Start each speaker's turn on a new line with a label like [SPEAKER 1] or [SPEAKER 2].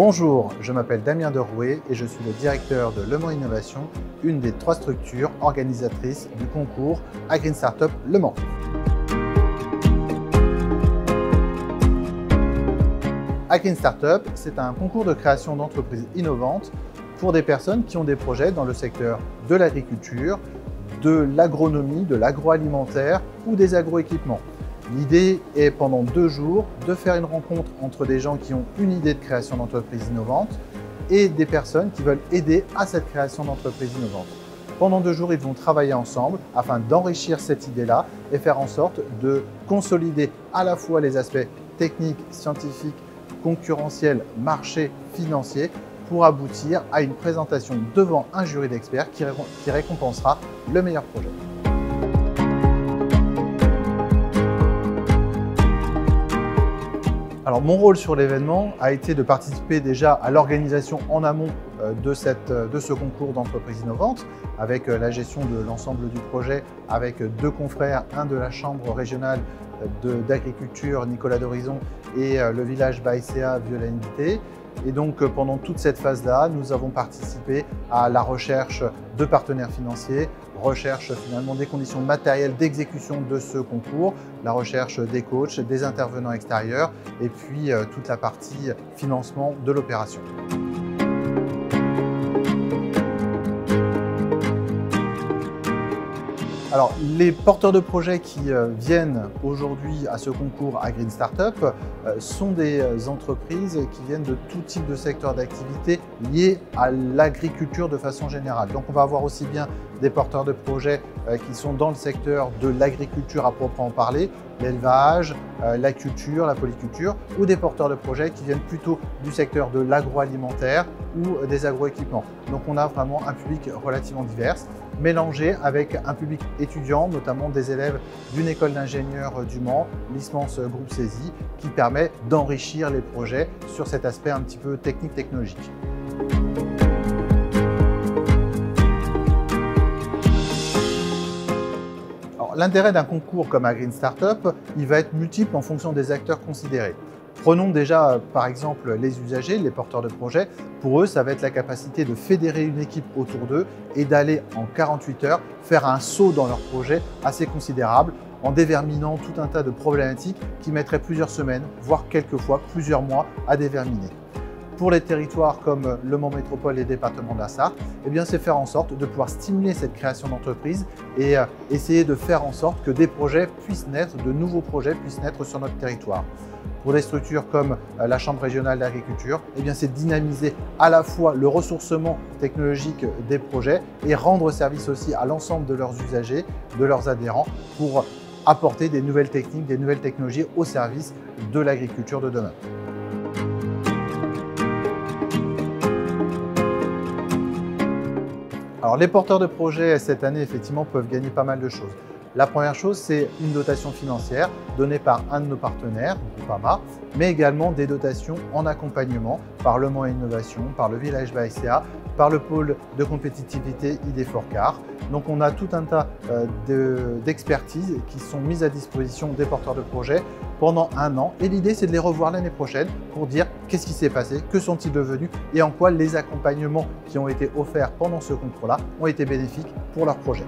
[SPEAKER 1] Bonjour, je m'appelle Damien Derouet et je suis le directeur de Le Mans Innovation, une des 3 structures organisatrices du concours AGreen Startup Le Mans. AGreen Startup, c'est un concours de création d'entreprises innovantes pour des personnes qui ont des projets dans le secteur de l'agriculture, de l'agronomie, de l'agroalimentaire ou des agroéquipements. L'idée est pendant 2 jours de faire une rencontre entre des gens qui ont une idée de création d'entreprise innovante et des personnes qui veulent aider à cette création d'entreprise innovante. Pendant 2 jours, ils vont travailler ensemble afin d'enrichir cette idée-là et faire en sorte de consolider à la fois les aspects techniques, scientifiques, concurrentiels, marché, financiers pour aboutir à une présentation devant un jury d'experts qui récompensera le meilleur projet. Alors, mon rôle sur l'événement a été de participer déjà à l'organisation en amont de ce concours d'entreprises innovantes, avec la gestion de l'ensemble du projet, avec 2 confrères, un de la Chambre régionale d'agriculture Nicolas d'Horizon et le village Baïséa Vieux-la-Nité. Et donc pendant toute cette phase-là, nous avons participé à la recherche de partenaires financiers, recherche finalement des conditions matérielles d'exécution de ce concours, la recherche des coachs, des intervenants extérieurs et puis toute la partie financement de l'opération. Alors, les porteurs de projets qui viennent aujourd'hui à ce concours AGreen Startup sont des entreprises qui viennent de tout type de secteur d'activité liés à l'agriculture de façon générale. Donc, on va avoir aussi bien des porteurs de projets qui sont dans le secteur de l'agriculture à proprement parler, l'élevage, la culture, la polyculture, ou des porteurs de projets qui viennent plutôt du secteur de l'agroalimentaire ou des agroéquipements. Donc, on a vraiment un public relativement divers, mélangé avec un public étudiant, notamment des élèves d'une école d'ingénieurs du Mans, licence groupe saisie, qui permet d'enrichir les projets sur cet aspect un petit peu technique-technologique. L'intérêt d'un concours comme AGreen Startup, il va être multiple en fonction des acteurs considérés. Prenons déjà par exemple les usagers, les porteurs de projets. Pour eux, ça va être la capacité de fédérer une équipe autour d'eux et d'aller en 48 heures faire un saut dans leur projet assez considérable en déverminant tout un tas de problématiques qui mettraient plusieurs semaines, voire quelquefois plusieurs mois à déverminer. Pour les territoires comme Le Mans Métropole et le département de la Sarthe, c'est faire en sorte de pouvoir stimuler cette création d'entreprise et essayer de faire en sorte que des projets puissent naître, de nouveaux projets puissent naître sur notre territoire. Pour des structures comme la Chambre régionale d'agriculture, c'est dynamiser à la fois le ressourcement technologique des projets et rendre service aussi à l'ensemble de leurs usagers, de leurs adhérents pour apporter des nouvelles techniques, des nouvelles technologies au service de l'agriculture de demain. Alors, les porteurs de projets cette année, effectivement, peuvent gagner pas mal de choses. La première chose, c'est une dotation financière donnée par un de nos partenaires, Groupama, mais également des dotations en accompagnement par Le Mans Innovation, par le village Baïséa, par le pôle de compétitivité ID4CAR. Donc, on a tout un tas d'expertises qui sont mises à disposition des porteurs de projets pendant 1 an. Et l'idée, c'est de les revoir l'année prochaine pour dire qu'est-ce qui s'est passé, que sont-ils devenus et en quoi les accompagnements qui ont été offerts pendant ce concours-là ont été bénéfiques pour leur projet.